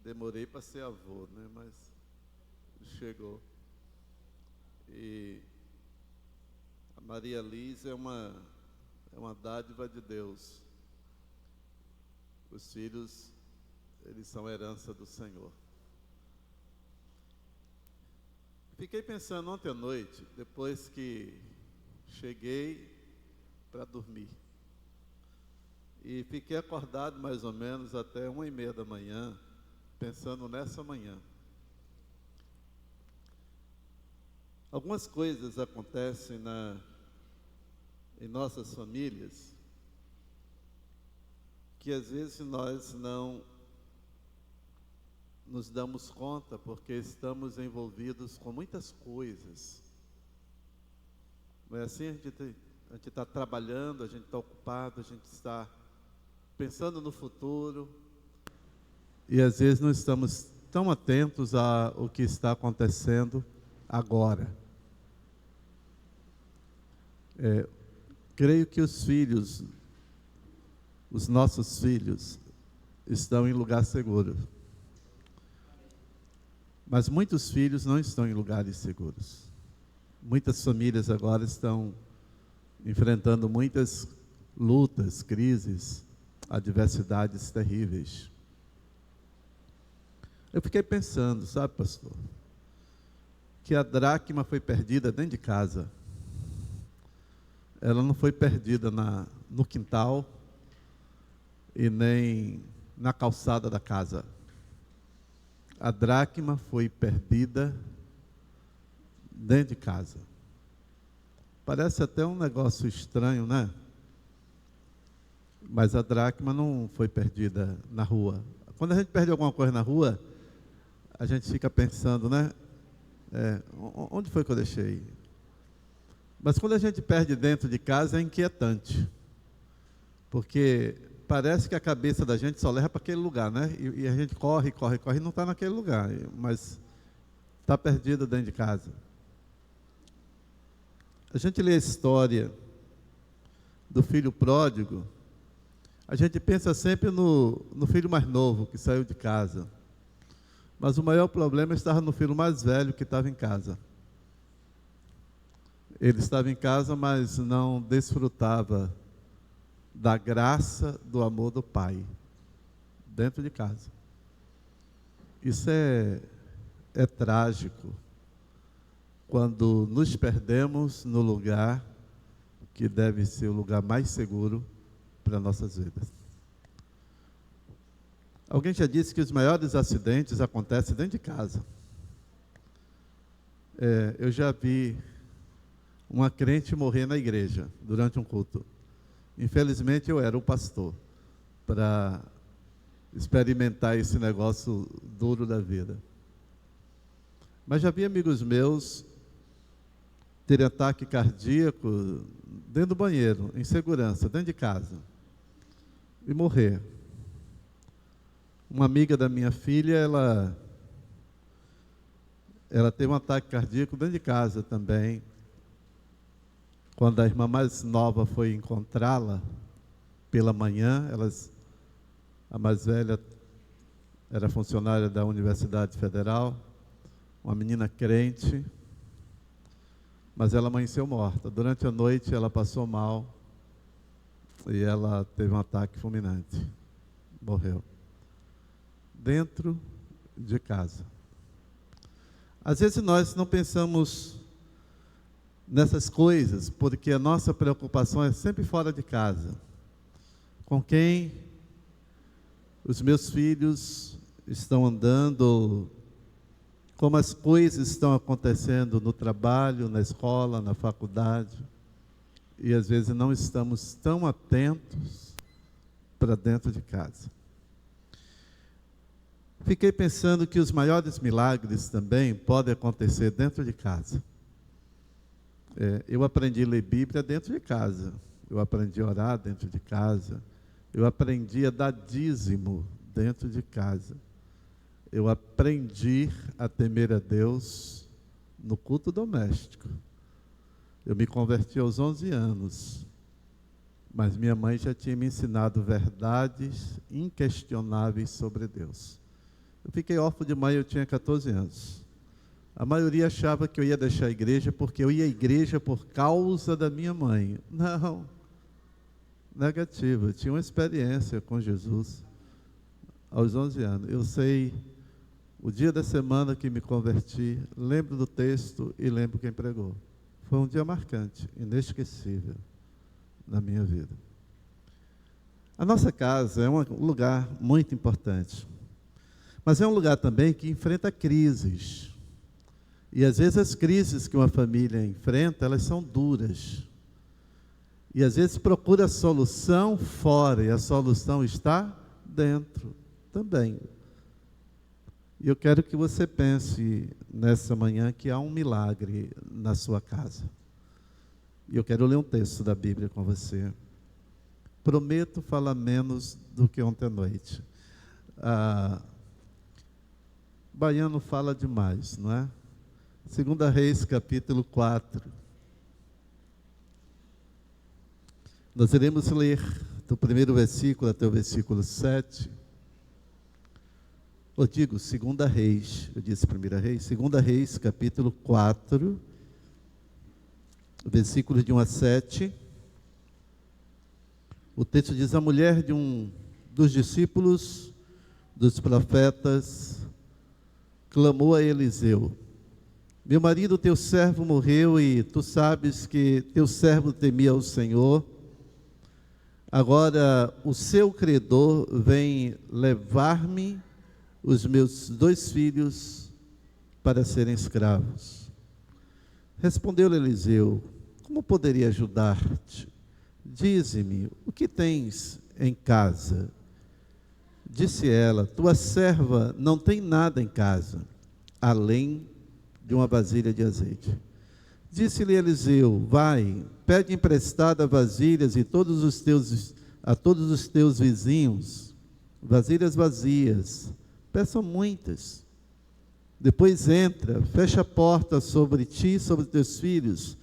Demorei para ser avô, né? Mas chegou. E a Maria Liz é uma dádiva de Deus. Os filhos, eles são herança do Senhor. Fiquei pensando ontem à noite, depois que cheguei para dormir. E fiquei acordado mais ou menos até 1h30 da manhã, pensando nessa manhã. Algumas coisas acontecem em nossas famílias que às vezes nós não nos damos conta porque estamos envolvidos com muitas coisas. Não é assim? A gente está trabalhando, a gente está ocupado, a gente está pensando no futuro e às vezes não estamos tão atentos ao que está acontecendo agora. Creio que os nossos filhos, estão em lugar seguro. Mas muitos filhos não estão em lugares seguros. Muitas famílias agora estão enfrentando muitas lutas, crises, adversidades terríveis. Eu fiquei pensando, sabe, pastor, que a dracma foi perdida dentro de casa. Ela não foi perdida no quintal e nem na calçada da casa. A dracma foi perdida dentro de casa. Parece até um negócio estranho, né? Mas a dracma não foi perdida na rua. Quando a gente perde alguma coisa na rua, a gente fica pensando, né? Onde foi que eu deixei? Mas quando a gente perde dentro de casa, é inquietante. Porque parece que a cabeça da gente só leva para aquele lugar, né? E a gente corre e não está naquele lugar, mas está perdido dentro de casa. A gente lê a história do filho pródigo, a gente pensa sempre no filho mais novo que saiu de casa. Mas o maior problema estava no filho mais velho que estava em casa. Ele estava em casa, mas não desfrutava da graça, do amor do Pai, dentro de casa. Isso é trágico, quando nos perdemos no lugar que deve ser o lugar mais seguro para nossas vidas. Alguém já disse que os maiores acidentes acontecem dentro de casa. Eu já vi uma crente morrer na igreja, durante um culto. Infelizmente eu era o pastor, para experimentar esse negócio duro da vida. Mas já vi amigos meus terem ataque cardíaco dentro do banheiro, em segurança, dentro de casa, e morrer. Uma amiga da minha filha, ela teve um ataque cardíaco dentro de casa também. Quando a irmã mais nova foi encontrá-la pela manhã, a mais velha era funcionária da Universidade Federal, uma menina crente, mas ela amanheceu morta. Durante a noite ela passou mal e ela teve um ataque fulminante. Morreu. Dentro de casa. Às vezes nós não pensamos nessas coisas, porque a nossa preocupação é sempre fora de casa. Com quem os meus filhos estão andando, como as coisas estão acontecendo no trabalho, na escola, na faculdade, e às vezes não estamos tão atentos para dentro de casa. Fiquei pensando que os maiores milagres também podem acontecer dentro de casa. Eu aprendi a ler Bíblia dentro de casa. Eu aprendi a orar dentro de casa. Eu aprendi a dar dízimo dentro de casa. Eu aprendi a temer a Deus no culto doméstico. Eu me converti aos 11 anos. Mas minha mãe já tinha me ensinado verdades inquestionáveis sobre Deus. Eu fiquei órfão de mãe, eu tinha 14 anos. A maioria achava que eu ia deixar a igreja porque eu ia à igreja por causa da minha mãe. Não, negativo. Eu tinha uma experiência com Jesus aos 11 anos. Eu sei o dia da semana que me converti, lembro do texto e lembro quem pregou. Foi um dia marcante, inesquecível na minha vida. A nossa casa é um lugar muito importante, mas é um lugar também que enfrenta crises. E às vezes as crises que uma família enfrenta, elas são duras. E às vezes procura a solução fora, e a solução está dentro também. E eu quero que você pense nessa manhã que há um milagre na sua casa. E eu quero ler um texto da Bíblia com você. Prometo falar menos do que ontem à noite. Baiano fala demais, não é? 2 Reis, capítulo 4. Nós iremos ler do primeiro versículo até o versículo 7. Eu digo 2 Reis, eu disse 1 Reis, 2 Reis, capítulo 4, versículos de 1 a 7. O texto diz: a mulher de um dos discípulos dos profetas clamou a Eliseu: meu marido, teu servo, morreu, e tu sabes que teu servo temia o Senhor. Agora o seu credor vem levar-me os meus 2 filhos para serem escravos. Respondeu-lhe Eliseu: como poderia ajudar-te? Dize-me, o que tens em casa? Disse ela: tua serva não tem nada em casa, além de uma vasilha de azeite. Disse-lhe Eliseu: vai, pede emprestada vasilhas a todos os teus vizinhos, vasilhas vazias, peçam muitas. Depois entra, fecha a porta sobre ti e sobre teus filhos,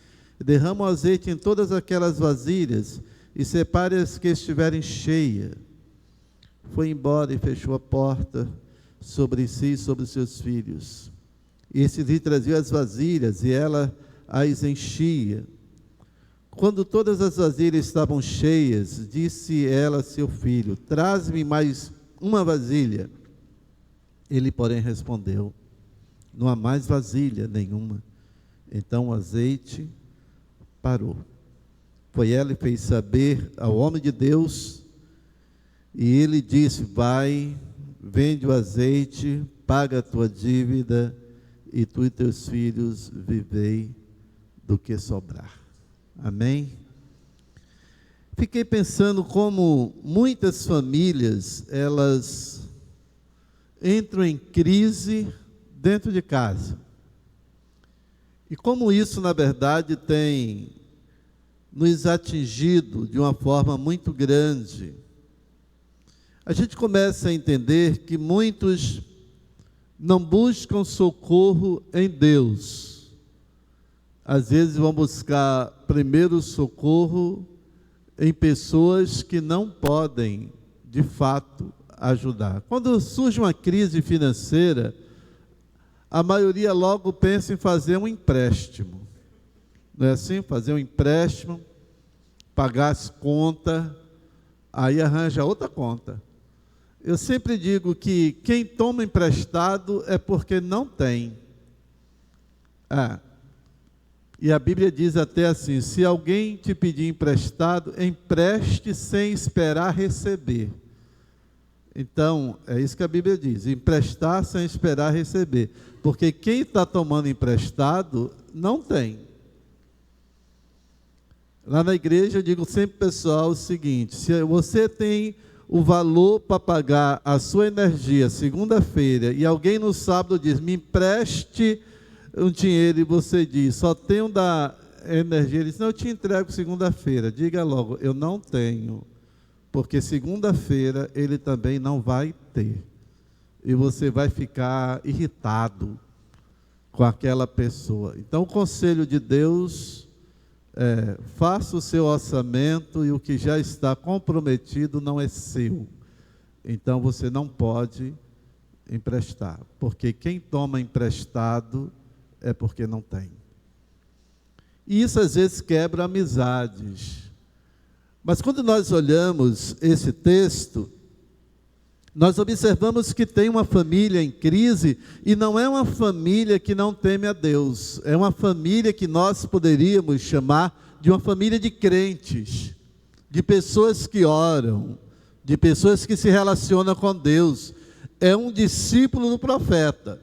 derrama o azeite em todas aquelas vasilhas e separe as que estiverem cheias. Foi embora e fechou a porta sobre si e sobre seus filhos. E esses lhe traziam as vasilhas e ela as enchia. Quando todas as vasilhas estavam cheias, disse ela a seu filho: traze-me mais uma vasilha. Ele, porém, respondeu: não há mais vasilha nenhuma. Então o azeite parou. Foi ela e fez saber ao homem de Deus, e ele disse: vai, vende o azeite, paga a tua dívida, e tu e teus filhos vivei do que sobrar. Amém? Fiquei pensando como muitas famílias, elas entram em crise dentro de casa. E como isso, na verdade, tem nos atingido de uma forma muito grande. A gente começa a entender que muitos não buscam socorro em Deus. Às vezes vão buscar primeiro socorro em pessoas que não podem, de fato, ajudar. Quando surge uma crise financeira, a maioria logo pensa em fazer um empréstimo. Não é assim? Fazer um empréstimo, pagar as contas, aí arranja outra conta. Eu sempre digo que quem toma emprestado é porque não tem. E a Bíblia diz até assim: se alguém te pedir emprestado, empreste sem esperar receber. Então, é isso que a Bíblia diz: emprestar sem esperar receber. Porque quem está tomando emprestado, não tem. Lá na igreja eu digo sempre, pessoal, o seguinte: se você tem o valor para pagar a sua energia segunda-feira, e alguém no sábado diz: me empreste um dinheiro, e você diz: só tenho da energia, ele diz: não, eu te entrego segunda-feira. Diga logo: eu não tenho, porque segunda-feira ele também não vai ter, e você vai ficar irritado com aquela pessoa. Então o conselho de Deus faça o seu orçamento, e o que já está comprometido não é seu. Então você não pode emprestar, porque quem toma emprestado é porque não tem. E isso às vezes quebra amizades. Mas quando nós olhamos esse texto, nós observamos que tem uma família em crise, e não é uma família que não teme a Deus, é uma família que nós poderíamos chamar de uma família de crentes, de pessoas que oram, de pessoas que se relacionam com Deus. É um discípulo do profeta,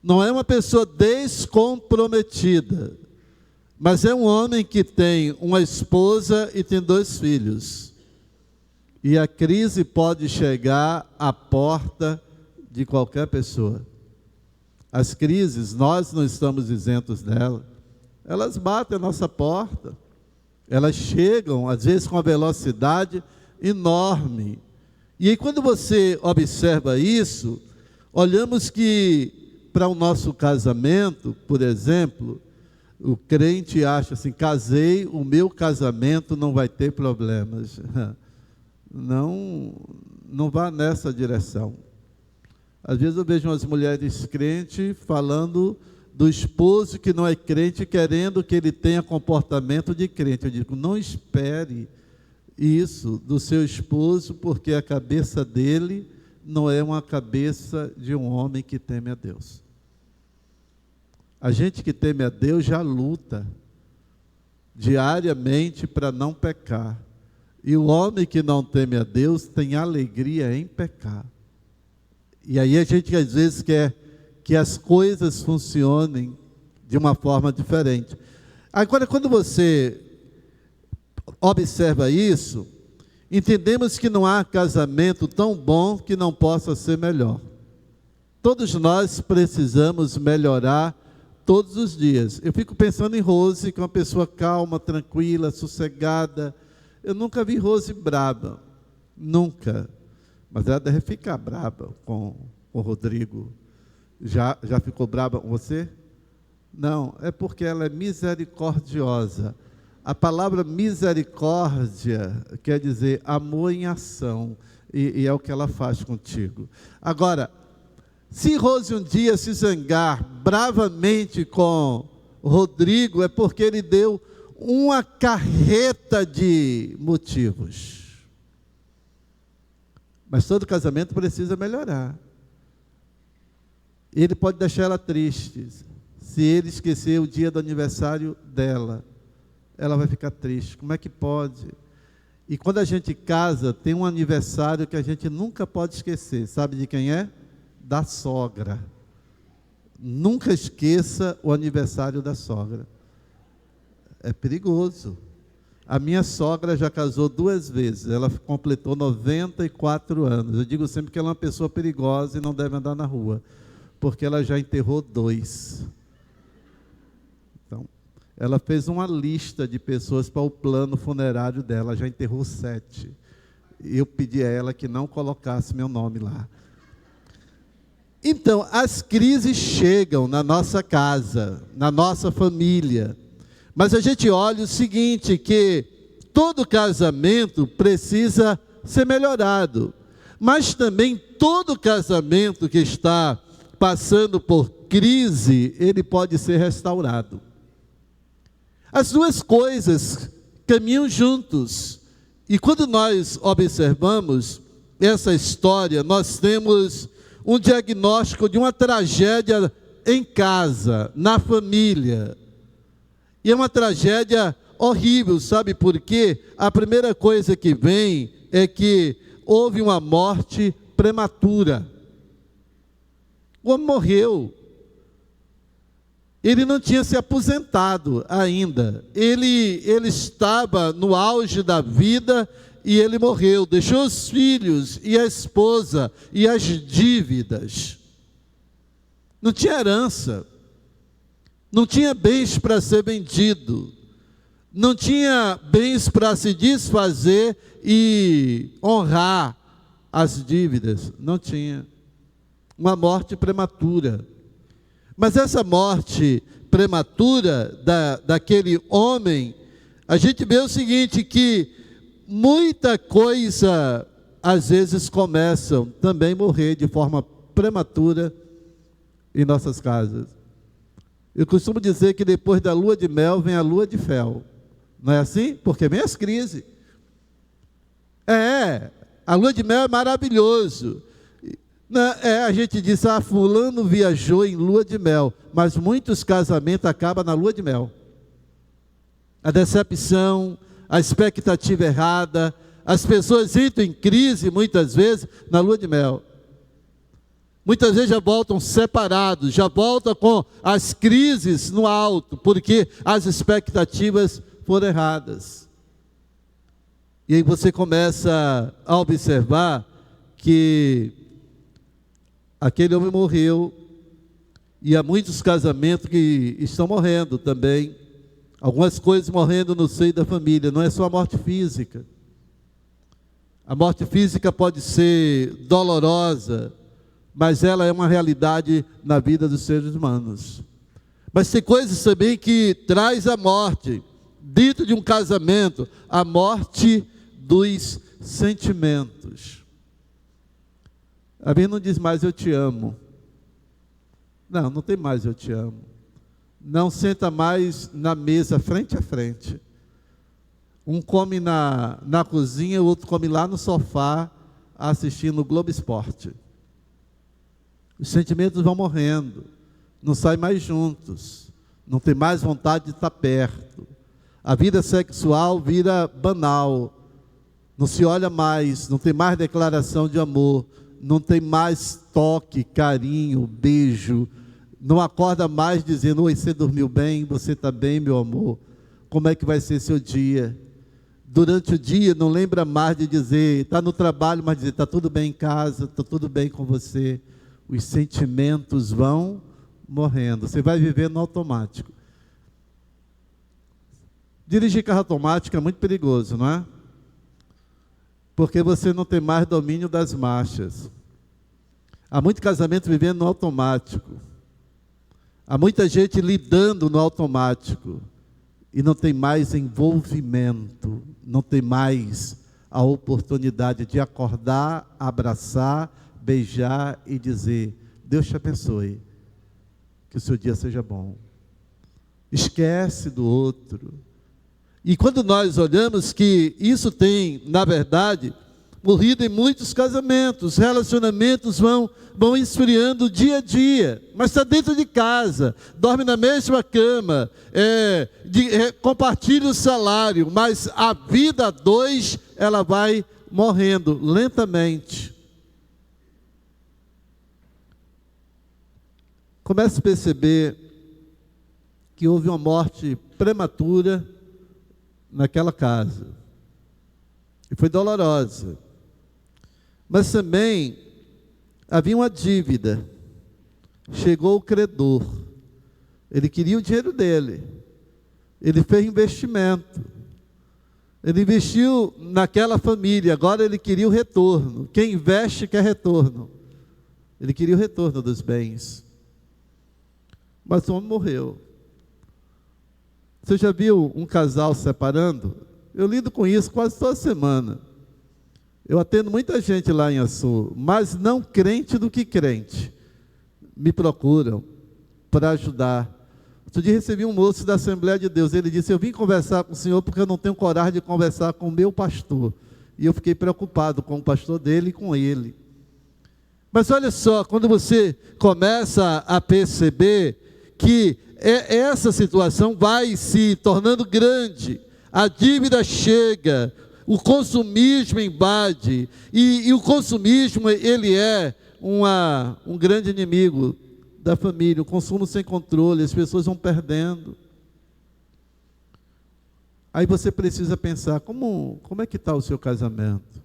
não é uma pessoa descomprometida, mas é um homem que tem uma esposa e tem 2 filhos. E a crise pode chegar à porta de qualquer pessoa. As crises, nós não estamos isentos dela. Elas batem a nossa porta. Elas chegam, às vezes, com uma velocidade enorme. E aí, quando você observa isso, olhamos que, para o nosso casamento, por exemplo, o crente acha assim: casei, o meu casamento não vai ter problemas. Não vá nessa direção. Às vezes eu vejo umas mulheres crentes falando do esposo que não é crente, querendo que ele tenha comportamento de crente. Eu digo: não espere isso do seu esposo, porque a cabeça dele não é uma cabeça de um homem que teme a Deus. A gente que teme a Deus já luta diariamente para não pecar. E o homem que não teme a Deus tem alegria em pecar. E aí a gente às vezes quer que as coisas funcionem de uma forma diferente. Agora, quando você observa isso, entendemos que não há casamento tão bom que não possa ser melhor. Todos nós precisamos melhorar todos os dias. Eu fico pensando em Rose, que é uma pessoa calma, tranquila, sossegada. Eu nunca vi Rose braba, nunca. Mas ela deve ficar braba com o Rodrigo. Já ficou braba com você? Não, é porque ela é misericordiosa. A palavra misericórdia quer dizer amor em ação, e é o que ela faz contigo. Agora, se Rose um dia se zangar bravamente com Rodrigo, é porque ele deu uma carreta de motivos. Mas todo casamento precisa melhorar. Ele pode deixar ela triste. Se ele esquecer o dia do aniversário dela, ela vai ficar triste. Como é que pode? E quando a gente casa, tem um aniversário que a gente nunca pode esquecer. Sabe de quem é? Da sogra. Nunca esqueça o aniversário da sogra. É perigoso. A minha sogra já casou 2 vezes. Ela completou 94 anos. Eu digo sempre que ela é uma pessoa perigosa e não deve andar na rua, porque ela já enterrou 2. Então, ela fez uma lista de pessoas para o plano funerário dela, já enterrou 7. Eu pedi a ela que não colocasse meu nome lá. Então, as crises chegam na nossa casa, na nossa família. Mas a gente olha o seguinte, que todo casamento precisa ser melhorado. Mas também todo casamento que está passando por crise, ele pode ser restaurado. As duas coisas caminham juntos. E quando nós observamos essa história, nós temos um diagnóstico de uma tragédia em casa, na família. E é uma tragédia horrível, sabe por quê? A primeira coisa que vem é que houve uma morte prematura. O homem morreu. Ele não tinha se aposentado ainda. Ele estava no auge da vida e ele morreu. Deixou os filhos e a esposa e as dívidas. Não tinha herança. Não tinha bens para ser vendido. Não tinha bens para se desfazer e honrar as dívidas. Não tinha. Uma morte prematura. Mas essa morte prematura daquele homem, a gente vê o seguinte, que muita coisa às vezes começam também a morrer de forma prematura em nossas casas. Eu costumo dizer que depois da lua de mel vem a lua de fel. Não é assim? Porque vem as crises. A lua de mel é maravilhoso. A gente diz, fulano viajou em lua de mel, mas muitos casamentos acabam na lua de mel. A decepção, a expectativa errada, as pessoas entram em crise muitas vezes na lua de mel. Muitas vezes já voltam separados, já voltam com as crises no alto, porque as expectativas foram erradas. E aí você começa a observar que aquele homem morreu, e há muitos casamentos que estão morrendo também, algumas coisas morrendo no seio da família, não é só a morte física. A morte física pode ser dolorosa, mas ela é uma realidade na vida dos seres humanos. Mas tem coisas também que traz a morte, dentro de um casamento, a morte dos sentimentos. A Bíblia não diz mais eu te amo. Não tem mais eu te amo. Não senta mais na mesa frente a frente. Um come na cozinha, o outro come lá no sofá, assistindo o Globo Esporte. Os sentimentos vão morrendo, não saem mais juntos, não tem mais vontade de estar perto. A vida sexual vira banal, não se olha mais, não tem mais declaração de amor, não tem mais toque, carinho, beijo, não acorda mais dizendo, oi, você dormiu bem, você está bem, meu amor, como é que vai ser seu dia? Durante o dia não lembra mais de dizer, está no trabalho, mas dizer, está tudo bem em casa, está tudo bem com você. Os sentimentos vão morrendo, você vai viver no automático. Dirigir carro automático é muito perigoso, não é? Porque você não tem mais domínio das marchas. Há muito casamento vivendo no automático. Há muita gente lidando no automático. E não tem mais envolvimento, não tem mais a oportunidade de acordar, abraçar, beijar e dizer, Deus te abençoe, que o seu dia seja bom. Esquece do outro. E quando nós olhamos que isso tem, na verdade, morrido em muitos casamentos, relacionamentos vão esfriando dia a dia, mas está dentro de casa, dorme na mesma cama, compartilha o salário, mas a vida a dois, ela vai morrendo lentamente. Comece a perceber que houve uma morte prematura naquela casa, e foi dolorosa. Mas também havia uma dívida. Chegou o credor. Ele queria o dinheiro dele. Ele fez investimento. Ele investiu naquela família. Agora ele queria o retorno. Quem investe quer retorno. Ele queria o retorno dos bens. Mas o homem morreu. Você já viu um casal separando? Eu lido com isso quase toda semana. Eu atendo muita gente lá em Açu, mas não crente do que crente. Me procuram para ajudar. Outro dia recebi um moço da Assembleia de Deus. Ele disse, eu vim conversar com o senhor porque eu não tenho coragem de conversar com o meu pastor. E eu fiquei preocupado com o pastor dele e com ele. Mas olha só, quando você começa a perceber que essa situação vai se tornando grande, a dívida chega, o consumismo invade, e o consumismo, ele é um grande inimigo da família, o consumo sem controle, as pessoas vão perdendo. Aí você precisa pensar, como é que está o seu casamento?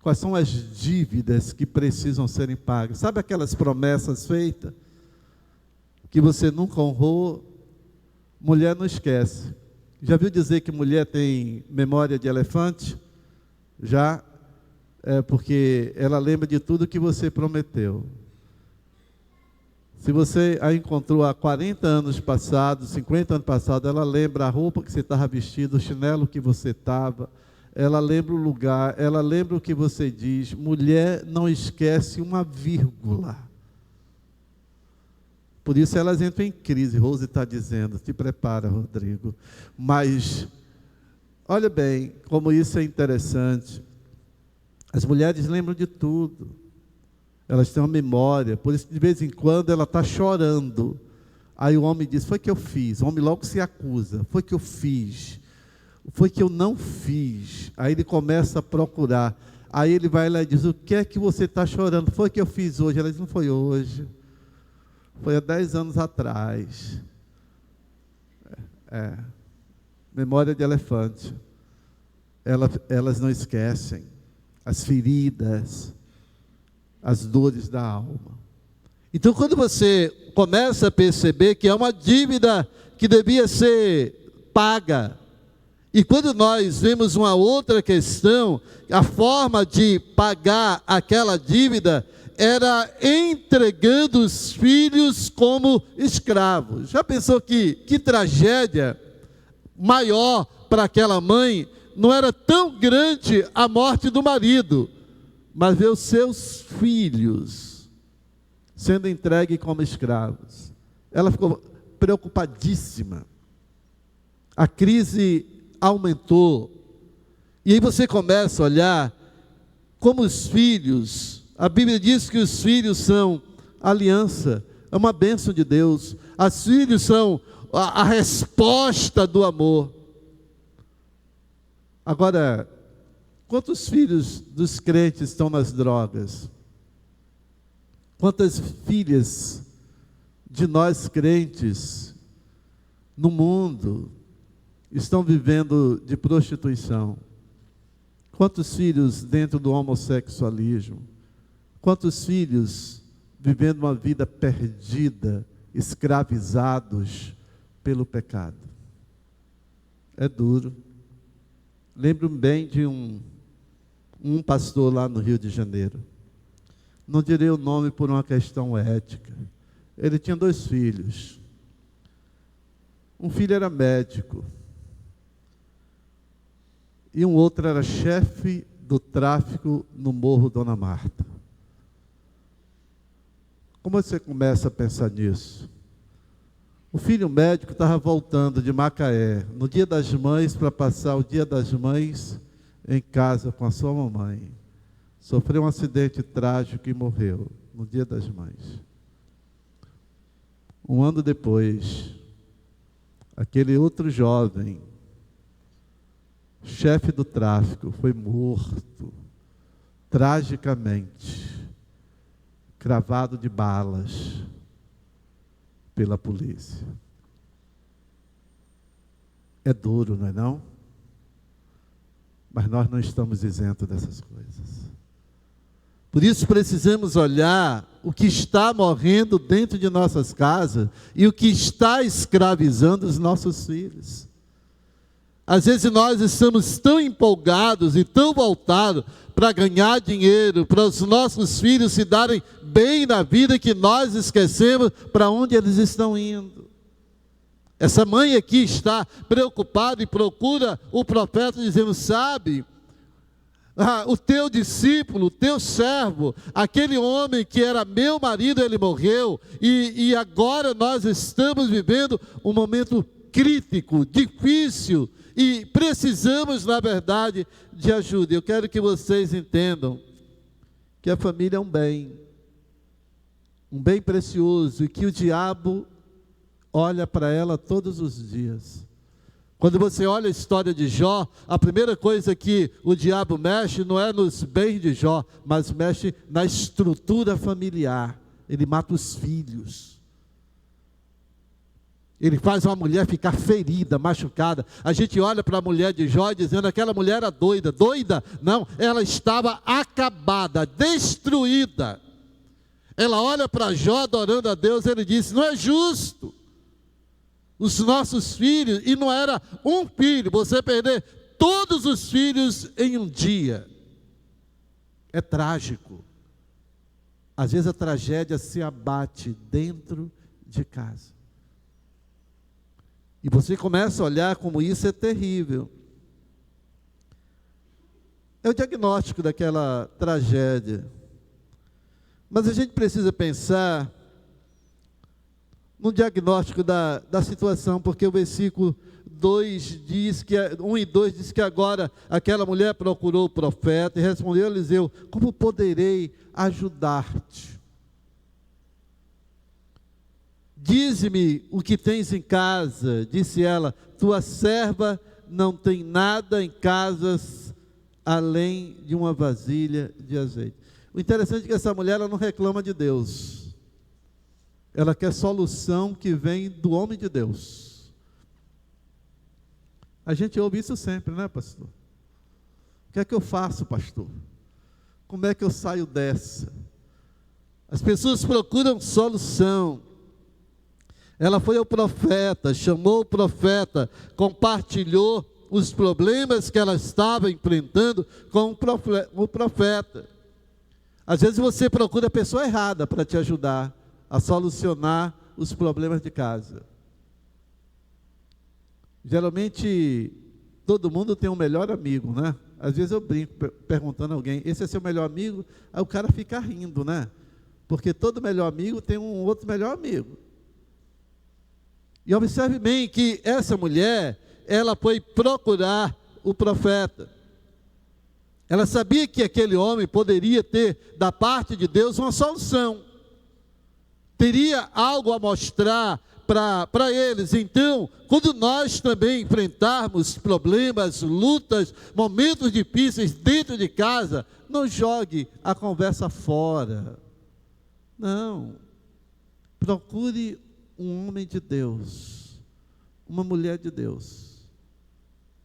Quais são as dívidas que precisam serem pagas? Sabe aquelas promessas feitas, que você nunca honrou? Mulher não esquece. Já viu dizer que mulher tem memória de elefante? Já, porque ela lembra de tudo que você prometeu. Se você a encontrou há 40 anos passados, 50 anos passados, ela lembra a roupa que você estava vestido, o chinelo que você estava, ela lembra o lugar, ela lembra o que você diz. Mulher não esquece uma vírgula. Por isso elas entram em crise. Rose está dizendo, te prepara, Rodrigo. Mas, olha bem, como isso é interessante. As mulheres lembram de tudo. Elas têm uma memória. Por isso, de vez em quando, ela está chorando. Aí o homem diz, foi que eu fiz. O homem logo se acusa. Foi que eu fiz. Foi que eu não fiz. Aí ele começa a procurar. Aí ele vai lá e diz, o que é que você está chorando? Foi que eu fiz hoje. Ela diz, não foi hoje. Foi há 10 anos atrás. Memória de elefante. Elas não esquecem as feridas, as dores da alma. Então, quando você começa a perceber que é uma dívida que devia ser paga, e quando nós vemos uma outra questão, a forma de pagar aquela dívida era entregando os filhos como escravos. Já pensou que tragédia maior para aquela mãe? Não era tão grande a morte do marido, mas ver os seus filhos sendo entregues como escravos. Ela ficou preocupadíssima. A crise aumentou. E aí você começa a olhar como os filhos, a Bíblia diz que os filhos são aliança, é uma bênção de Deus. Os filhos são a resposta do amor. Agora, quantos filhos dos crentes estão nas drogas? Quantas filhas de nós crentes no mundo estão vivendo de prostituição? Quantos filhos dentro do homossexualismo? Quantos filhos vivendo uma vida perdida, escravizados pelo pecado? É duro. Lembro-me bem de um pastor lá no Rio de Janeiro. Não direi o nome por uma questão ética. Ele tinha 2 filhos. Um filho era médico. E um outro era chefe do tráfico no Morro Dona Marta. Como você começa a pensar nisso? O filho médico estava voltando de Macaé, no Dia das Mães, para passar o Dia das Mães em casa com a sua mamãe. Sofreu um acidente trágico e morreu no Dia das Mães. Um ano depois, aquele outro jovem, chefe do tráfico, foi morto, tragicamente, cravado de balas pela polícia. É duro, não é não? Mas nós não estamos isentos dessas coisas. Por isso precisamos olhar o que está morrendo dentro de nossas casas e o que está escravizando os nossos filhos. Às vezes nós estamos tão empolgados e tão voltados para ganhar dinheiro, para os nossos filhos se darem bem na vida, que nós esquecemos para onde eles estão indo. Essa mãe aqui está preocupada e procura o profeta dizendo, sabe, o teu discípulo, o teu servo, aquele homem que era meu marido, ele morreu, e agora nós estamos vivendo um momento crítico, difícil, e precisamos, na verdade, de ajuda. Eu quero que vocês entendam que a família é um bem precioso, e que o diabo olha para ela todos os dias. Quando você olha a história de Jó, a primeira coisa que o diabo mexe não é nos bens de Jó, mas mexe na estrutura familiar. Ele mata os filhos. Ele faz uma mulher ficar ferida, machucada. A gente olha para a mulher de Jó dizendo, aquela mulher era doida. Doida? Não, ela estava acabada, destruída. Ela olha para Jó adorando a Deus, ele disse, não é justo os nossos filhos, e não era um filho, você perder todos os filhos em um dia. É trágico. Às vezes a tragédia se abate dentro de casa. E você começa a olhar como isso é terrível. É o diagnóstico daquela tragédia. Mas a gente precisa pensar no diagnóstico da situação, porque o versículo 2 diz que, 1 e 2 diz que agora aquela mulher procurou o profeta e respondeu a Eliseu: como poderei ajudar-te? Dize-me o que tens em casa. Disse ela: tua serva não tem nada em casa além de uma vasilha de azeite. O interessante é que essa mulher, ela não reclama de Deus. Ela quer solução que vem do homem de Deus. A gente ouve isso sempre, né, pastor? O que é que eu faço, pastor? Como é que eu saio dessa? As pessoas procuram solução. Ela foi ao profeta, chamou o profeta, compartilhou os problemas que ela estava enfrentando com o profeta. Às vezes você procura a pessoa errada para te ajudar a solucionar os problemas de casa. Geralmente, todo mundo tem um melhor amigo, né? Às vezes eu brinco perguntando a alguém: esse é seu melhor amigo? Aí o cara fica rindo, né? Porque todo melhor amigo tem um outro melhor amigo. E observe bem que essa mulher, ela foi procurar o profeta. Ela sabia que aquele homem poderia ter, da parte de Deus, uma solução. Teria algo a mostrar para eles. Então, quando nós também enfrentarmos problemas, lutas, momentos difíceis dentro de casa, não jogue a conversa fora. Não. Procure um homem de Deus, uma mulher de Deus,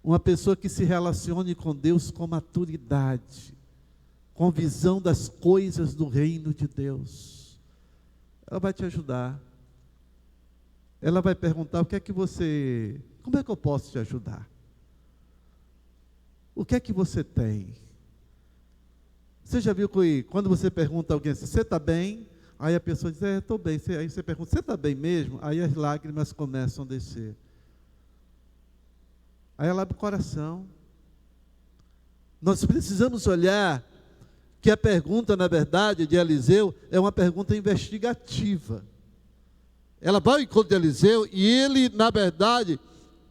uma pessoa que se relacione com Deus com maturidade, com visão das coisas do reino de Deus. Ela vai te ajudar. Ela vai perguntar: como é que eu posso te ajudar? O que é que você tem? Você já viu que quando você pergunta a alguém assim: você está bem? Aí a pessoa diz: estou bem. Aí você pergunta: você está bem mesmo? Aí as lágrimas começam a descer. Aí ela abre o coração. Nós precisamos olhar que a pergunta, na verdade, de Eliseu é uma pergunta investigativa. Ela vai ao encontro de Eliseu e ele, na verdade,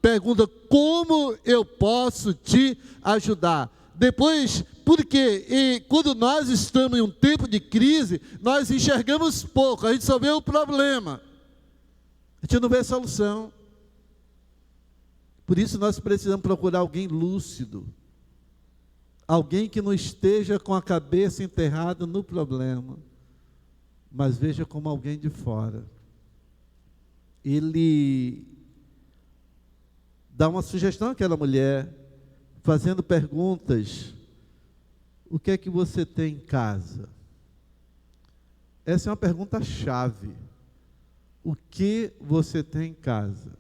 pergunta: como eu posso te ajudar? Depois, porque quando nós estamos em um tempo de crise, nós enxergamos pouco, a gente só vê o problema, a gente não vê a solução. Por isso nós precisamos procurar alguém lúcido, alguém que não esteja com a cabeça enterrada no problema, mas veja como alguém de fora. Ele dá uma sugestão àquela mulher, fazendo perguntas: o que é que você tem em casa? Essa é uma pergunta-chave. O que você tem em casa?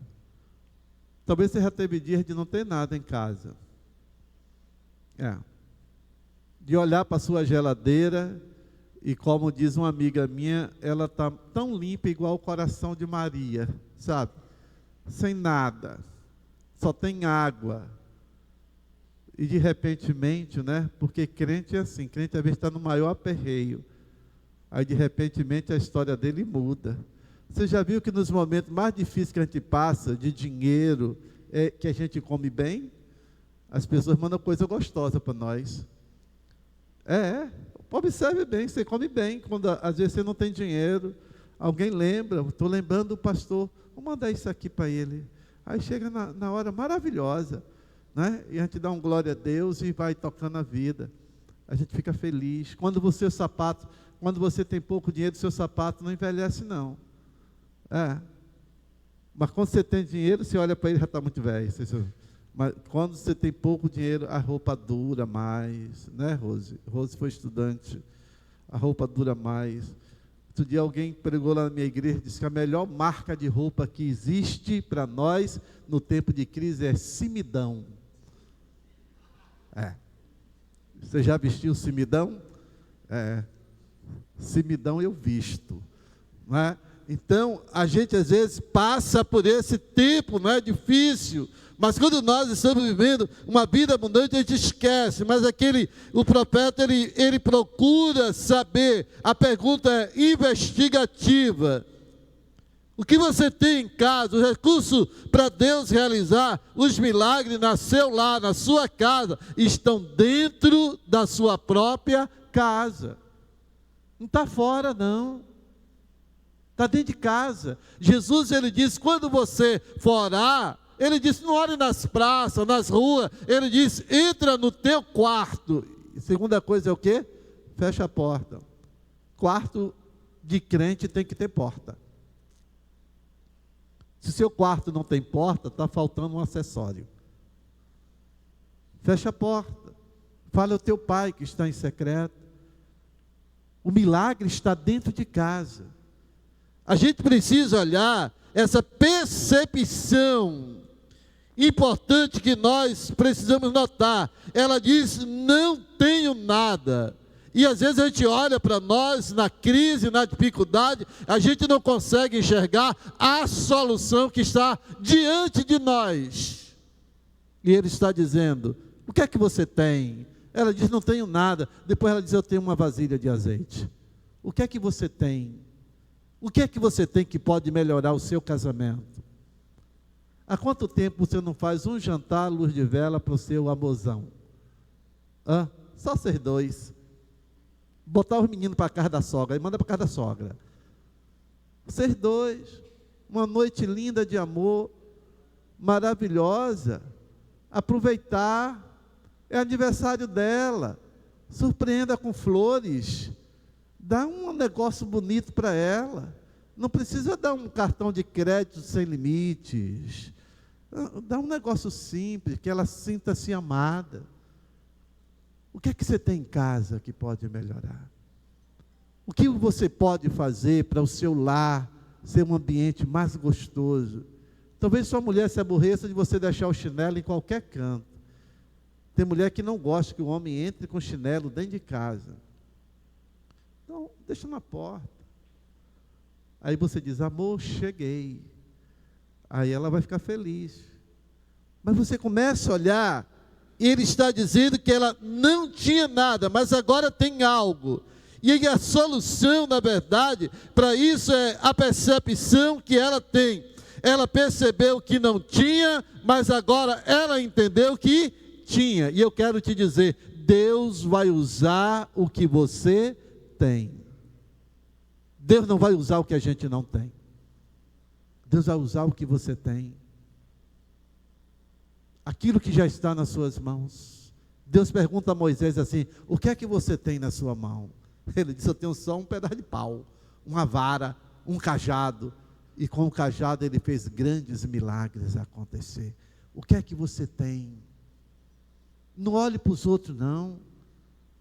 Talvez você já teve dias de não ter nada em casa. De olhar para a sua geladeira e, como diz uma amiga minha, ela está tão limpa igual o coração de Maria, sabe? Sem nada, só tem água. E de repentemente, né? Porque crente é assim, crente às vezes está no maior aperreio. Aí de repentemente a história dele muda. Você já viu que nos momentos mais difíceis que a gente passa, de dinheiro, que a gente come bem? As pessoas mandam coisa gostosa para nós. Observe bem, você come bem, quando às vezes você não tem dinheiro, alguém lembra: estou lembrando do pastor, vou mandar isso aqui para ele. Aí chega na hora maravilhosa, né? E a gente dá um glória a Deus e vai tocando a vida. A gente fica feliz. Quando você tem pouco dinheiro, seu sapato não envelhece não. Mas quando você tem dinheiro, você olha para ele, já está muito velho. Mas quando você tem pouco dinheiro, a roupa dura mais, né, Rose? Rose foi estudante, a roupa dura mais. Outro dia alguém pregou lá na minha igreja, disse que a melhor marca de roupa que existe para nós no tempo de crise é cimidão. Você já vestiu cimidão? Cimidão eu visto, não é? Então, a gente às vezes passa por esse tempo, não é difícil, mas quando nós estamos vivendo uma vida abundante, a gente esquece. Mas o profeta, ele procura saber, a pergunta é investigativa. O que você tem em casa, o recurso para Deus realizar os milagres na seu lar, na sua casa, estão dentro da sua própria casa. Não está fora, não. Está dentro de casa. Jesus, ele disse, quando você for orar, ele disse, não ore nas praças, nas ruas. Ele disse, entra no teu quarto. E segunda coisa é o quê? Fecha a porta. Quarto de crente tem que ter porta. Se seu quarto não tem porta, está faltando um acessório. Fecha a porta. Fala ao teu pai que está em secreto. O milagre está dentro de casa. A gente precisa olhar essa percepção importante que nós precisamos notar. Ela diz, não tenho nada. E às vezes a gente olha para nós na crise, na dificuldade, a gente não consegue enxergar a solução que está diante de nós. E ele está dizendo, o que é que você tem? Ela diz, não tenho nada. Depois ela diz, eu tenho uma vasilha de azeite. O que é que você tem? O que é que você tem que pode melhorar o seu casamento? Há quanto tempo você não faz um jantar à luz de vela para o seu amorzão? Só vocês dois. Botar os meninos para a casa da sogra, e manda para a casa da sogra. Vocês dois, uma noite linda de amor, maravilhosa. Aproveitar, é aniversário dela. Surpreenda com flores. Dá um negócio bonito para ela. Não precisa dar um cartão de crédito sem limites. Dá um negócio simples, que ela sinta-se amada. O que é que você tem em casa que pode melhorar? O que você pode fazer para o seu lar ser um ambiente mais gostoso? Talvez sua mulher se aborreça de você deixar o chinelo em qualquer canto. Tem mulher que não gosta que o homem entre com chinelo dentro de casa. Então, deixa na porta. Aí você diz, amor, cheguei. Aí ela vai ficar feliz. Mas você começa a olhar, e ele está dizendo que ela não tinha nada, mas agora tem algo. E aí a solução, na verdade, para isso é a percepção que ela tem. Ela percebeu que não tinha, mas agora ela entendeu que tinha. E eu quero te dizer, Deus vai usar o que você tem. Deus não vai usar o que a gente não tem. Deus vai usar o que você tem. Aquilo que já está nas suas mãos. Deus pergunta a Moisés assim, o que é que você tem na sua mão? Ele disse, eu tenho só um pedaço de pau, uma vara, um cajado. E com o cajado ele fez grandes milagres acontecer. O que é que você tem? Não olhe para os outros, não.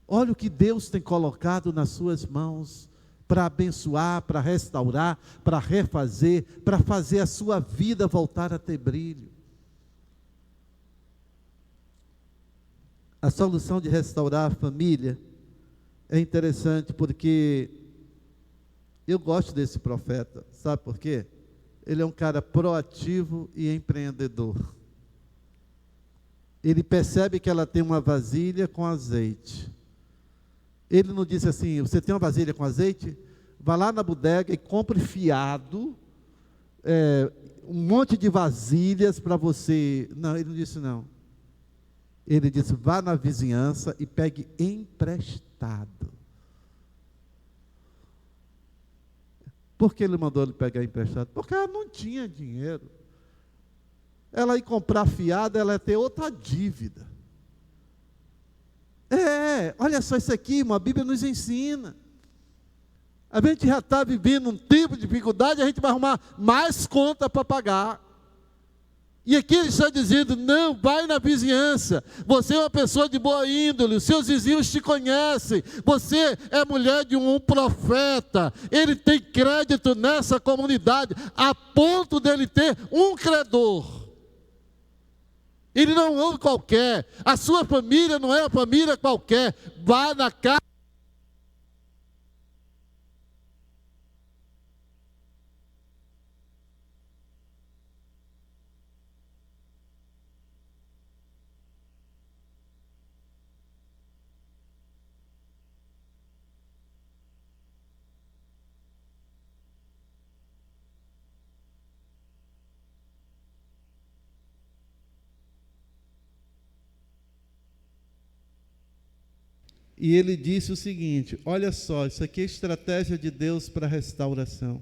Olhe o que Deus tem colocado nas suas mãos para abençoar, para restaurar, para refazer, para fazer a sua vida voltar a ter brilho. A solução de restaurar a família é interessante porque eu gosto desse profeta. Sabe por quê? Ele é um cara proativo e empreendedor. Ele percebe que ela tem uma vasilha com azeite. Ele não disse assim, você tem uma vasilha com azeite? Vá lá na bodega e compre fiado, um monte de vasilhas para você. Não, ele não disse não. Ele disse, vá na vizinhança e pegue emprestado. Por que ele mandou ele pegar emprestado? Porque ela não tinha dinheiro. Ela ir comprar fiado, ela ia ter outra dívida. Olha só isso aqui, a Bíblia nos ensina. A gente já está vivendo um tempo de dificuldade, a gente vai arrumar mais conta para pagar. E aqui ele está dizendo, não, vai na vizinhança, você é uma pessoa de boa índole, os seus vizinhos te conhecem, você é mulher de um profeta, ele tem crédito nessa comunidade, a ponto dele ter um credor. Ele não é um qualquer, a sua família não é uma família qualquer, vá na casa. E ele disse o seguinte: olha só, isso aqui é estratégia de Deus para restauração.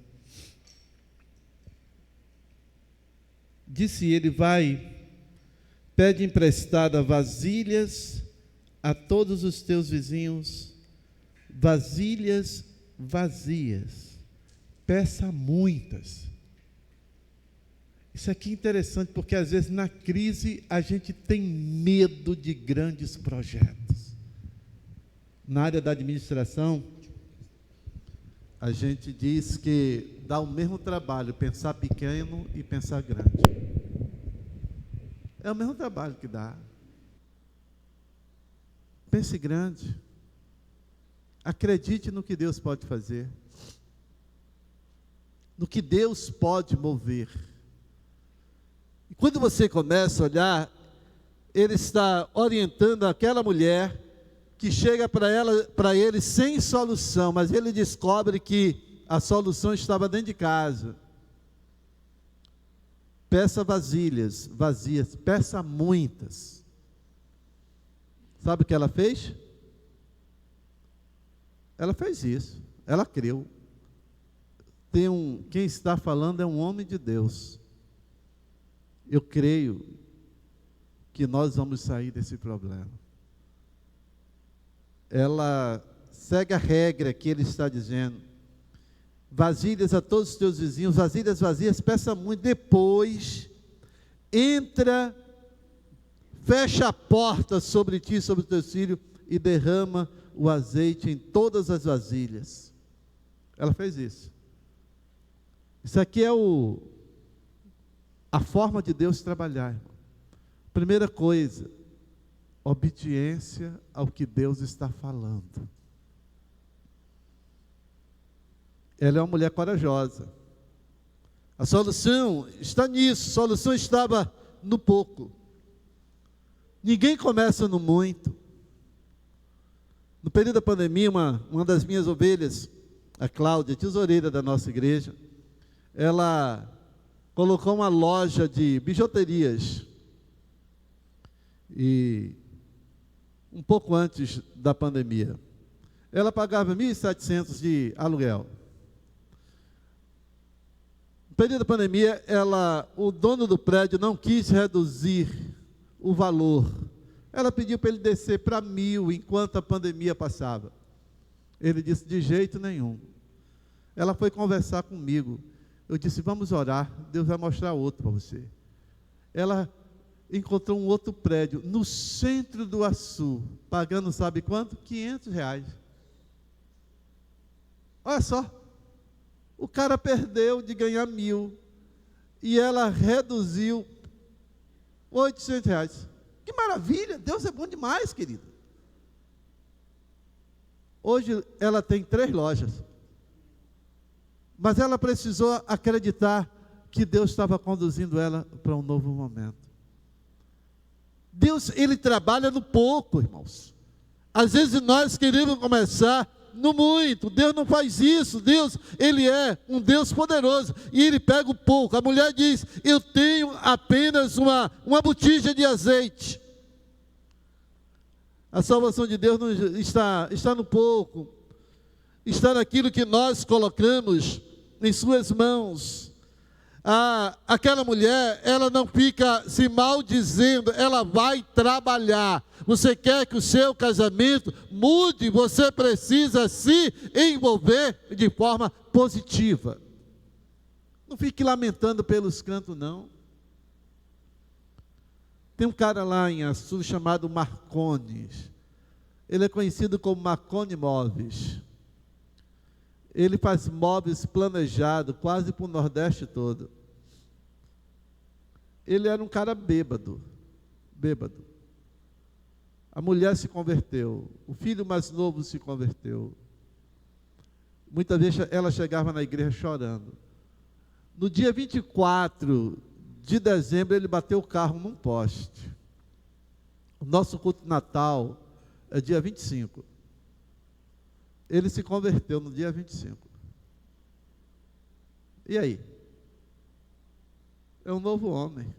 Disse ele: vai, pede emprestada vasilhas a todos os teus vizinhos, vasilhas vazias, peça muitas. Isso aqui é interessante, porque às vezes na crise a gente tem medo de grandes projetos. Na área da administração, a gente diz que dá o mesmo trabalho pensar pequeno e pensar grande. É o mesmo trabalho que dá. Pense grande. Acredite no que Deus pode fazer. No que Deus pode mover. E quando você começa a olhar, ele está orientando aquela mulher que chega para ele sem solução, mas ele descobre que a solução estava dentro de casa. Peça vasilhas vazias, peça muitas. Sabe o que ela fez? Ela fez isso, ela creu. Quem está falando é um homem de Deus. Eu creio que nós vamos sair desse problema. Ela segue a regra que ele está dizendo: vasilhas a todos os teus vizinhos, vasilhas vazias, peça muito. Depois, entra, fecha a porta sobre ti, sobre o teu filho, e derrama o azeite em todas as vasilhas. Ela fez isso. Isso aqui é a forma de Deus trabalhar, irmão. Primeira coisa, obediência ao que Deus está falando. Ela é uma mulher corajosa. A solução está nisso, a solução estava no pouco. Ninguém começa no muito. No período da pandemia, uma das minhas ovelhas, a Cláudia, tesoureira da nossa igreja, ela colocou uma loja de bijuterias. E um pouco antes da pandemia, ela pagava 1.700 de aluguel. No período da pandemia, o dono do prédio não quis reduzir o valor. Ela pediu para ele descer para 1.000 enquanto a pandemia passava. Ele disse: de jeito nenhum. Ela foi conversar comigo. Eu disse: vamos orar, Deus vai mostrar outro para você. Ela encontrou um outro prédio no centro do Açu, pagando sabe quanto? R$500. Olha só, o cara perdeu de ganhar 1.000 e ela reduziu R$800. Que maravilha, Deus é bom demais, querido. Hoje ela tem 3 lojas, mas ela precisou acreditar que Deus estava conduzindo ela para um novo momento. Deus, Ele trabalha no pouco, irmãos. Às vezes nós queremos começar no muito. Deus não faz isso. Deus, Ele é um Deus poderoso. E Ele pega o pouco. A mulher diz: eu tenho apenas uma botija de azeite. A salvação de Deus não está no pouco. Está naquilo que nós colocamos em suas mãos. Aquela mulher, ela não fica se maldizendo, ela vai trabalhar. Você quer que o seu casamento mude, você precisa se envolver de forma positiva. Não fique lamentando pelos cantos, não. Tem um cara lá em Açu chamado Marcones. Ele é conhecido como Marconi Móveis. Ele faz móveis planejados quase para o Nordeste todo. Ele era um cara bêbado. A mulher se converteu. O filho mais novo se converteu. Muitas vezes ela chegava na igreja chorando. No dia 24 de dezembro, ele bateu o carro num poste. O nosso culto de Natal é dia 25. Ele se converteu no dia 25. E aí? É um novo homem,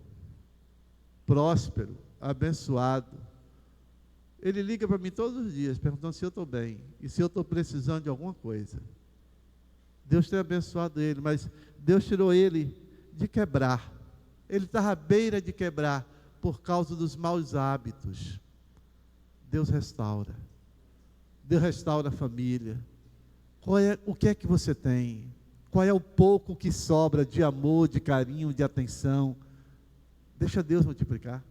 próspero, abençoado. Ele liga para mim todos os dias, perguntando se eu estou bem e se eu estou precisando de alguma coisa. Deus tem abençoado ele, mas Deus tirou ele de quebrar. Ele estava à beira de quebrar por causa dos maus hábitos. Deus restaura. Deus restaura a família. O que é que você tem? Qual é o pouco que sobra de amor, de carinho, de atenção? Deixa Deus multiplicar.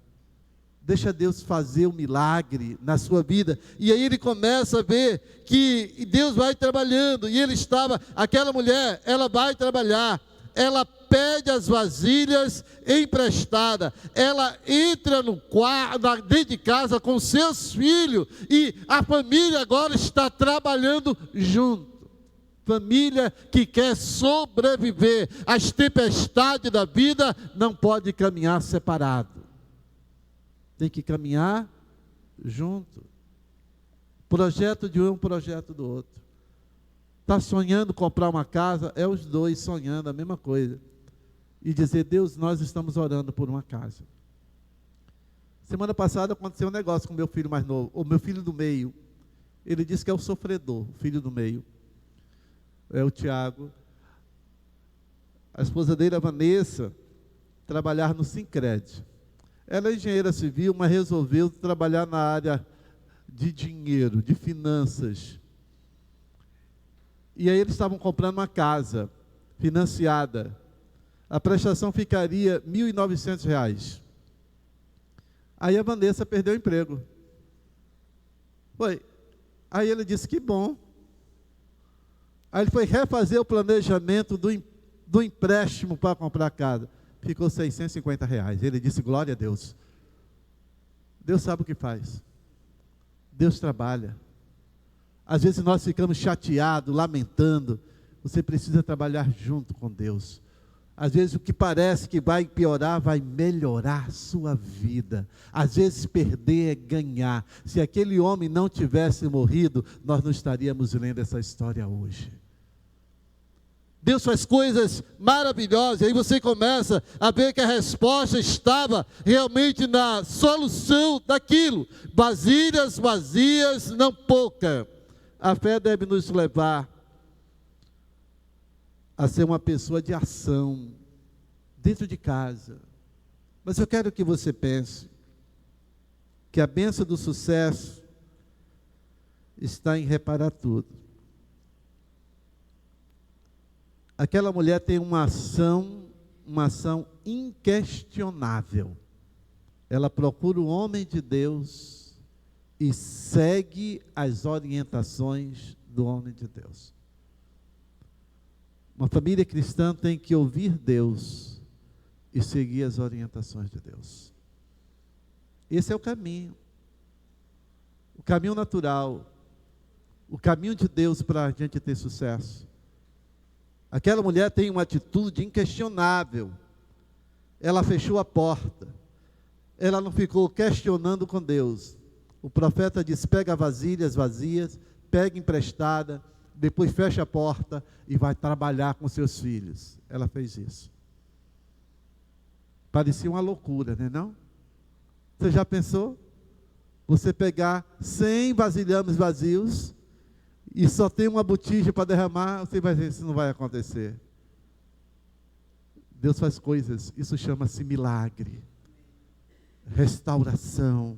Deixa Deus fazer um milagre na sua vida. E aí ele começa a ver que Deus vai trabalhando. E ele estava, aquela mulher, ela vai trabalhar. Ela pede as vasilhas emprestadas. Ela entra no quarto, dentro de casa com seus filhos. E a família agora está trabalhando junto. Família que quer sobreviver às tempestades da vida não pode caminhar separado. Tem que caminhar junto. Projeto de um, projeto do outro. Está sonhando comprar uma casa, é os dois sonhando a mesma coisa. E dizer, Deus, nós estamos orando por uma casa. Semana passada aconteceu um negócio com o meu filho mais novo, o meu filho do meio. Ele disse que é o sofredor, o filho do meio. É o Tiago. A esposa dele, a Vanessa, trabalhar no Sincred. Ela é engenheira civil, mas resolveu trabalhar na área de dinheiro, de finanças. E aí eles estavam comprando uma casa financiada. A prestação ficaria R$ 1.900. Aí a Vanessa perdeu o emprego. Aí ele disse, que bom. Aí ele foi refazer o planejamento do empréstimo para comprar a casa. Ficou R$ 650. Ele disse, glória a Deus. Deus sabe o que faz. Deus trabalha. Às vezes nós ficamos chateados, lamentando. Você precisa trabalhar junto com Deus. Às vezes o que parece que vai piorar, vai melhorar a sua vida. Às vezes perder é ganhar. Se aquele homem não tivesse morrido, nós não estaríamos lendo essa história hoje. Deus faz coisas maravilhosas, e aí você começa a ver que a resposta estava realmente na solução daquilo. Vasilhas vazias, não pouca. A fé deve nos levar a ser uma pessoa de ação, dentro de casa. Mas eu quero que você pense que a bênção do sucesso está em reparar tudo. Aquela mulher tem uma ação inquestionável. Ela procura o homem de Deus e segue as orientações do homem de Deus. Uma família cristã tem que ouvir Deus e seguir as orientações de Deus. Esse é o caminho natural, o caminho de Deus para a gente ter sucesso. Aquela mulher tem uma atitude inquestionável. Ela fechou a porta. Ela não ficou questionando com Deus. O profeta disse, pega vasilhas vazias, pega emprestada, depois fecha a porta e vai trabalhar com seus filhos. Ela fez isso. Parecia uma loucura, não é não? Você já pensou? Você pegar 100 vasilhames vazios e só tem uma botija para derramar, você vai ver se não vai acontecer. Deus faz coisas, isso chama-se milagre, restauração.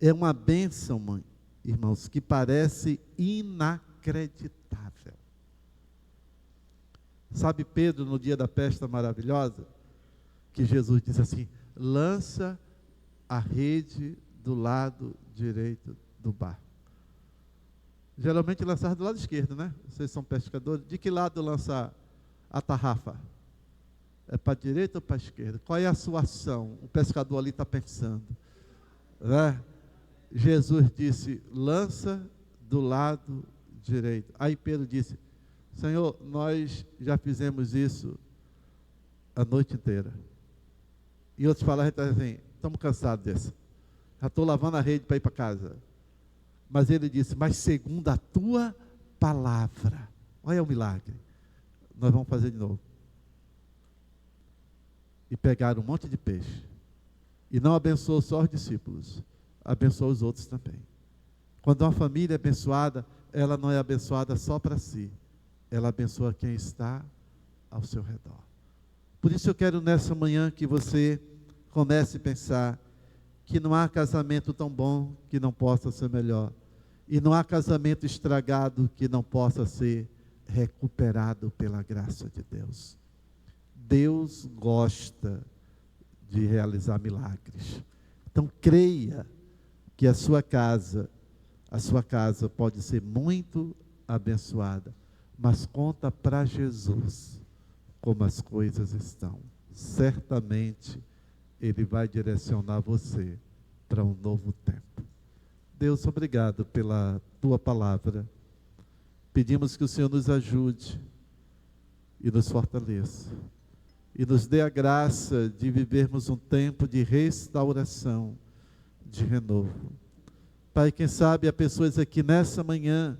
É uma bênção, irmãos, que parece inacreditável. Sabe Pedro, no dia da festa maravilhosa, que Jesus disse assim, lança a rede do lado direito do barco. Geralmente lançar do lado esquerdo, né? Vocês são pescadores. De que lado lançar a tarrafa? É para a direita ou para a esquerda? Qual é a sua ação? O pescador ali está pensando. Né? Jesus disse, lança do lado direito. Aí Pedro disse, Senhor, nós já fizemos isso a noite inteira. E outros falaram assim, estamos cansados dessa. Já estou lavando a rede para ir para casa. Mas ele disse, mas segundo a tua palavra. Olha o milagre. Nós vamos fazer de novo. E pegaram um monte de peixe. E não abençoou só os discípulos. abençoa os outros também. Quando uma família é abençoada, ela não é abençoada só para si, ela abençoa quem está ao seu redor. Por isso eu quero nessa manhã que você comece a pensar que não há casamento tão bom que não possa ser melhor, e não há casamento estragado que não possa ser recuperado pela graça de Deus. Deus gosta de realizar milagres. Então creia que a sua casa pode ser muito abençoada, mas conta para Jesus como as coisas estão. Certamente Ele vai direcionar você para um novo tempo. Deus, obrigado pela Tua palavra. Pedimos que o Senhor nos ajude e nos fortaleça, e nos dê a graça de vivermos um tempo de restauração, de renovo. Pai, quem sabe há pessoas aqui nessa manhã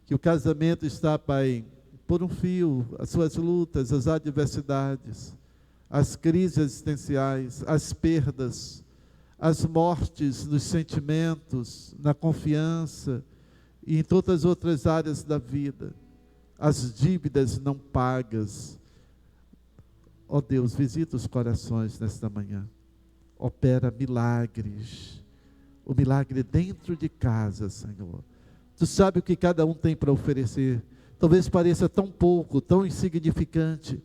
que o casamento está, Pai, por um fio, as suas lutas, as adversidades, as crises existenciais, as perdas, as mortes nos sentimentos, na confiança e em todas as outras áreas da vida, as dívidas não pagas. Ó Deus, visita os corações nesta manhã, opera milagres, o milagre dentro de casa, Senhor. Tu sabe o que cada um tem para oferecer, talvez pareça tão pouco, tão insignificante,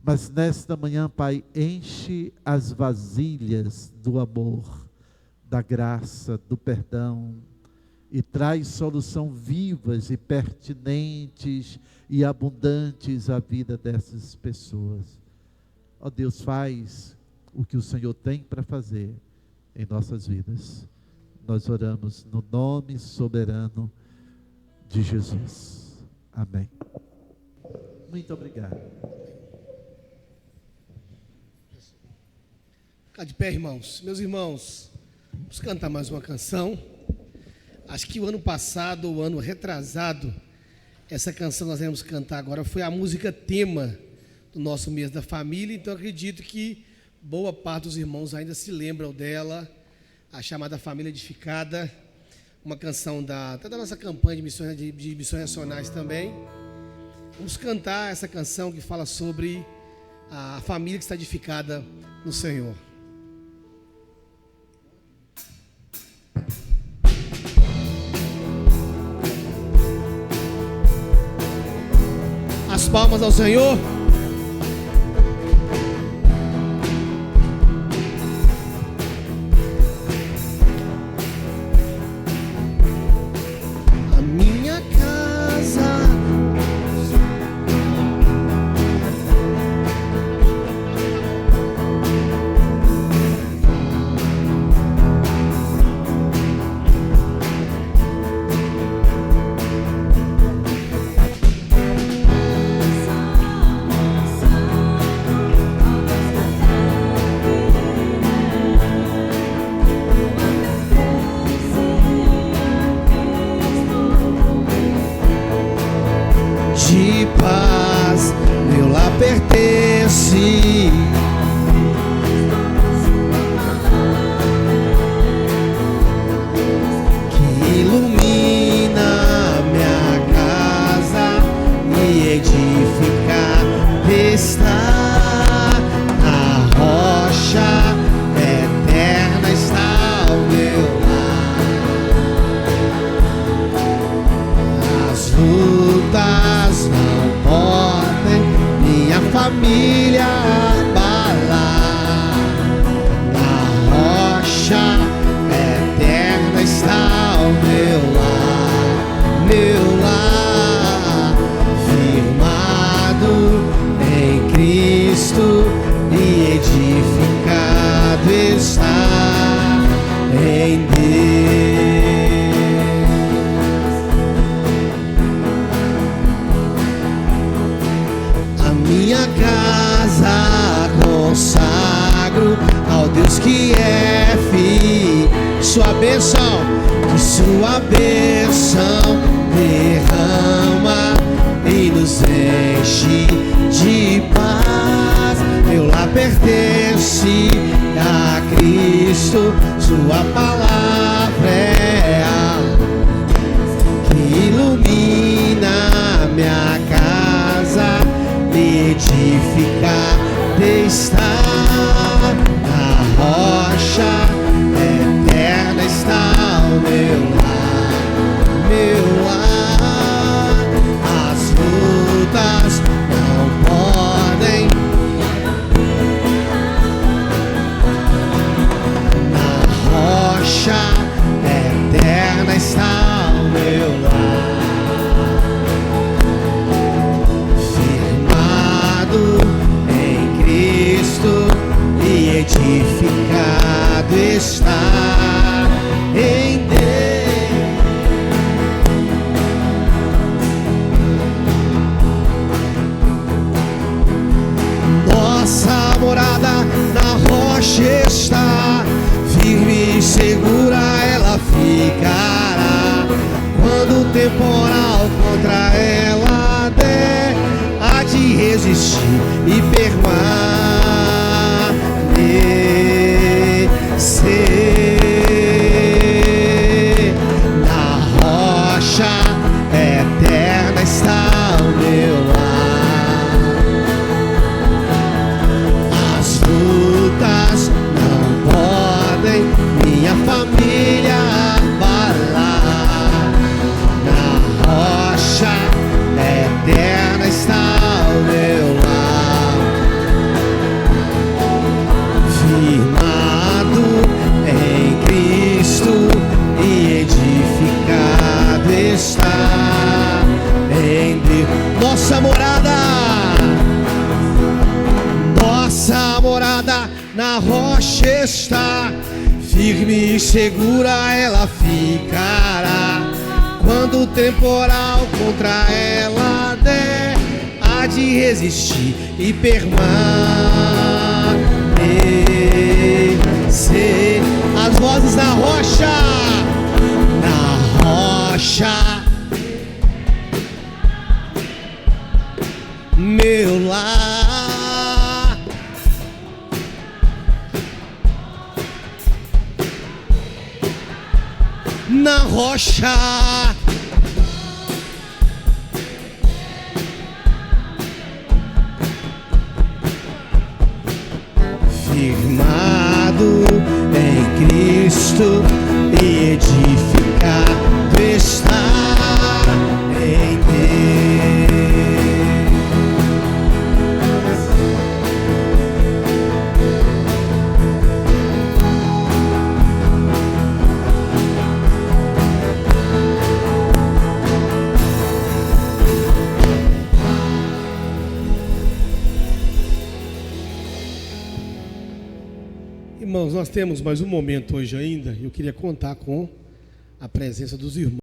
mas nesta manhã, Pai, enche as vasilhas do amor, da graça, do perdão, e traz solução vivas e pertinentes e abundantes à vida dessas pessoas. Ó Deus, faz o que o Senhor tem para fazer em nossas vidas. Nós oramos no nome soberano de Jesus. Amém. Muito obrigado. Ficar de pé, irmãos. Meus irmãos, vamos cantar mais uma canção. Acho que o ano passado, ou o ano retrasado, essa canção nós vamos cantar agora foi a música tema do nosso mês da família. Então acredito que boa parte dos irmãos ainda se lembram dela, a chamada Família Edificada, uma canção até da nossa campanha de missões nacionais também. Vamos cantar essa canção que fala sobre a família que está edificada no Senhor. As palmas ao Senhor. A minha casa de paz, meu lar pertence. Que ilumina minha casa e edificar está a rocha eterna, está ao meu lar. As lutas não podem minha família abalar. A rocha eterna está ao meu lar, firmado em Cristo e edificado está em Deus. Minha casa consagro ao Deus que é fiel. Sua bênção, que sua bênção derrama e nos enche de paz. Meu lar pertence a Cristo Cristo, sua palavra é a luz que ilumina minha casa, edificada está na rocha eterna, está o meu lar, meu lar. As lutas não podem na rocha eterna está o meu lar, firmado em Cristo e edificado está em Deus. Nossa morada na rocha está, firme e segura ela ficará. Quando o temporal contra ela der, há de resistir e permanecer. Na rocha eterna está o meu lar. As lutas não podem minha família abalar. Na rocha eterna está o meu lar, firmado em Cristo e edificado está em Deus. Nossa morada na rocha está, firme e segura ela ficará. Quando o temporal contra ela der, há de resistir e permanecer. As vozes na rocha, meu lar. Na rocha, firmado em Cristo e edificado está em Deus. Irmãos, nós temos mais um momento hoje ainda. Eu queria contar com a presença dos irmãos.